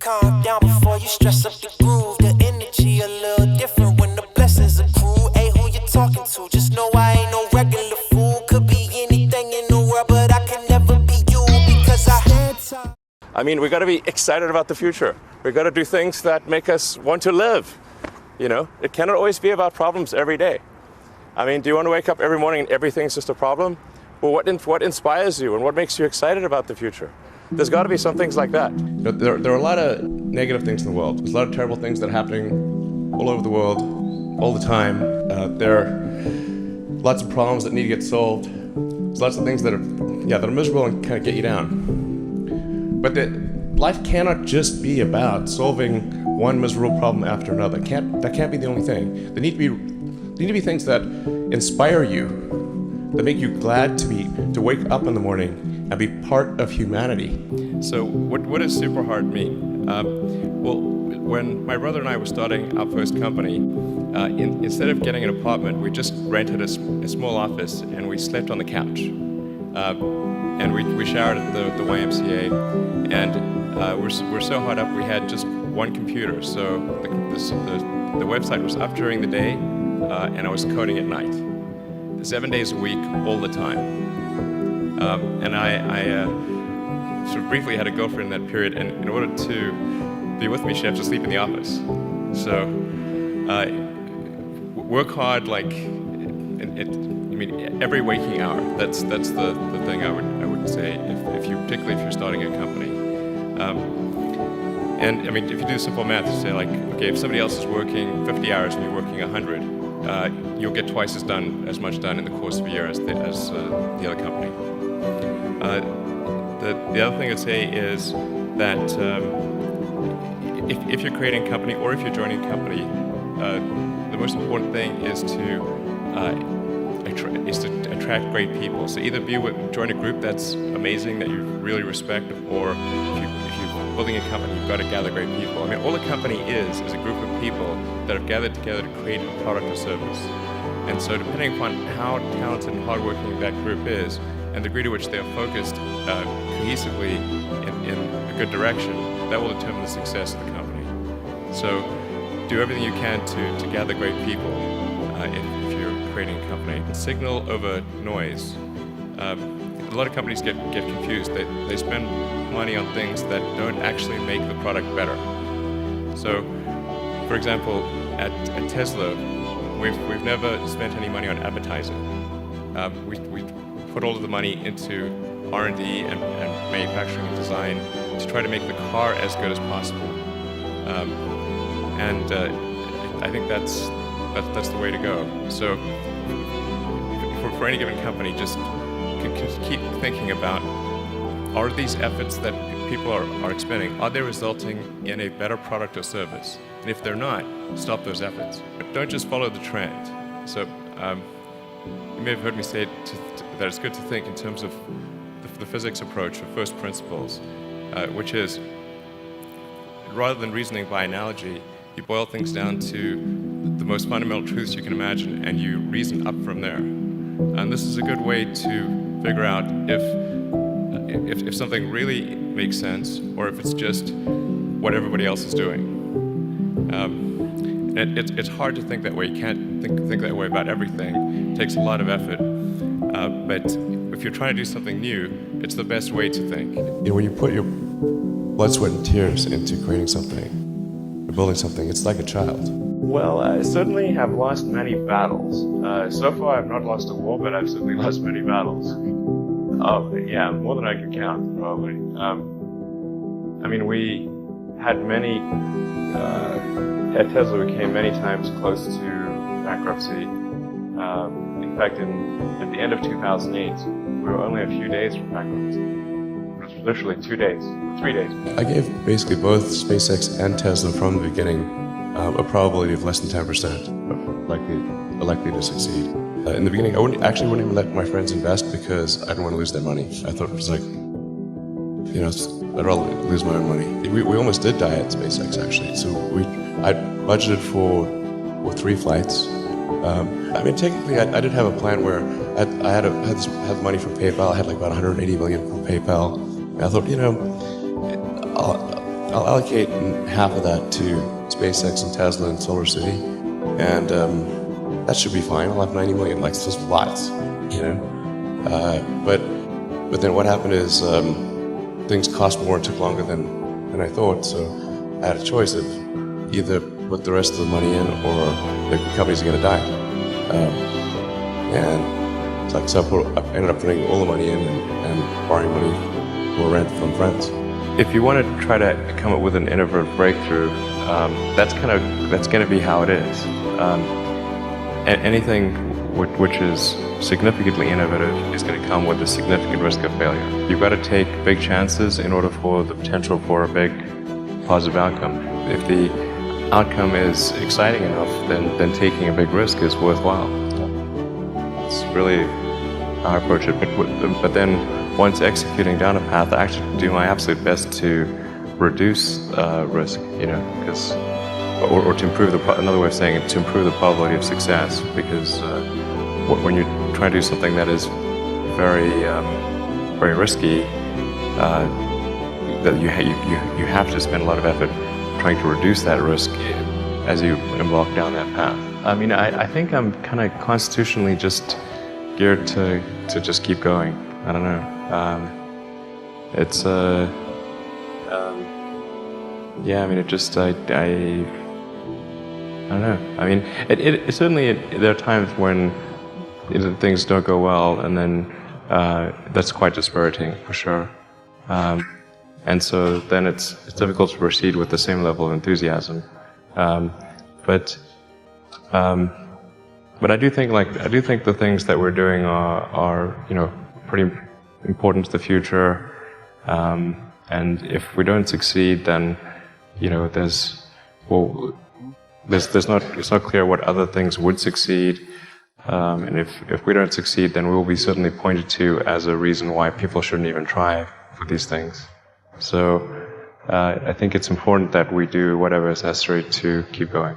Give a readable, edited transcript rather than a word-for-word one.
calm down before you stress up the groove. The energy a little different when the blessings accrue. Hey, who you talking to? Just know I ain't no regular fool. Could be anything in the world, but I can never be you because I mean, we got to be excited about the future. We got to do things that make us want to live. You know, it cannot always be about problems every day. I mean, do you want to wake up every morning and everything's just a problem? Well, what inspires you and what makes you excited about the future? There's got to be some things like that. You know, there are a lot of negative things in the world. There's a lot of terrible things that are happening all over the world, all the time. There are lots of problems that need to get solved. There's lots of things that are miserable and kind of get you down. But life cannot just be about solving one miserable problem after another. That can't be the only thing. There need to be things that inspire you, that make you glad to wake up in the morning and be part of humanity. So what does super hard mean? Well, when my brother and I were starting our first company, instead of getting an apartment, we just rented a small office and we slept on the couch. And we showered at the YMCA, and we're so hard up we had just one computer. So the website was up during the day, and I was coding at night, 7 days a week, all the time. And I sort of briefly had a girlfriend in that period, and in order to be with me, she had to sleep in the office. So work hard, like every waking hour. That's the thing I would say particularly if you're starting a company. And I mean, if you do simple math, you say like, okay, if somebody else is working 50 hours and you're working 100, you'll get twice as much done in the course of a year as the other company. The other thing I'd say is that if you're creating a company or if you're joining a company, the most important thing is to attract great people. So either join a group that's amazing that you really respect, or if you're building a company, you've got to gather great people. I mean, all a company is a group of people that have gathered together to create a product or service. And so depending upon how talented and hardworking that group is, and the degree to which they are focused cohesively in a good direction, that will determine the success of the company. So do everything you can to gather great people if you're creating a company. Signal over noise. A lot of companies get confused. They spend money on things that don't actually make the product better. So, for example, at Tesla, we've never spent any money on advertising. We put all of the money into R&D and manufacturing and design to try to make the car as good as possible. I think that's the way to go. So for any given company, just keep thinking about, are these efforts that people are expending, are they resulting in a better product or service? And if they're not, stop those efforts. But don't just follow the trend. So you may have heard me say that it's good to think in terms of the physics approach, or first principles, which is, rather than reasoning by analogy, you boil things down to the most fundamental truths you can imagine, and you reason up from there. And this is a good way to figure out if something really makes sense, or if it's just what everybody else is doing. It's hard to think that way. You can't think that way about everything. It takes a lot of effort. But if you're trying to do something new, it's the best way to think. You know, when you put your blood, sweat, and tears into creating something, or building something, it's like a child. Well, I certainly have lost many battles. So far, I've not lost a war, but I've certainly lost many battles. Oh, yeah, more than I can count, probably. I mean, we had many, at Tesla, we came many times close to bankruptcy. In fact, at the end of 2008, we were only a few days from bankruptcy. It was literally 2 days, 3 days. I gave basically both SpaceX and Tesla from the beginning a probability of less than 10% likely to succeed. In the beginning, I wouldn't even let my friends invest because I didn't want to lose their money. I thought it was like, you know, I'd rather lose my own money. We almost did die at SpaceX, actually. So I budgeted for 3 flights. I mean, technically, I did have a plan where I had money from PayPal. I had like about 180 million from PayPal. And I thought, you know, I'll allocate half of that to SpaceX and Tesla and Solar City, and that should be fine. I'll have 90 million, like, just lots, you know. But then what happened is things cost more and took longer than I thought. So I had a choice of either put the rest of the money in or the company's going to die. And so I ended up putting all the money in and borrowing money for rent from friends. If you want to try to come up with an innovative breakthrough, that's going to be how it is. Anything which is significantly innovative is going to come with a significant risk of failure. You've got to take big chances in order for the potential for a big positive outcome. If the outcome is exciting enough, then taking a big risk is worthwhile. It's really how I approach it. But then once executing down a path, I actually do my absolute best to reduce risk, you know, because or to improve another way of saying it, to improve the probability of success, because when you try to do something that is very very risky, that you have to spend a lot of effort trying to reduce that risk as you embark down that path. I mean, I think I'm kind of constitutionally just geared to just keep going. I don't know. It's yeah. I mean, it just I don't know. I mean, it certainly there are times when things don't go well, and then that's quite dispiriting for sure. And so then it's difficult to proceed with the same level of enthusiasm. But I do think the things that we're doing are you know, pretty important to the future. And if we don't succeed, then you know, it's not clear what other things would succeed. And if we don't succeed, then we will be certainly pointed to as a reason why people shouldn't even try for these things. So I think it's important that we do whatever is necessary to keep going.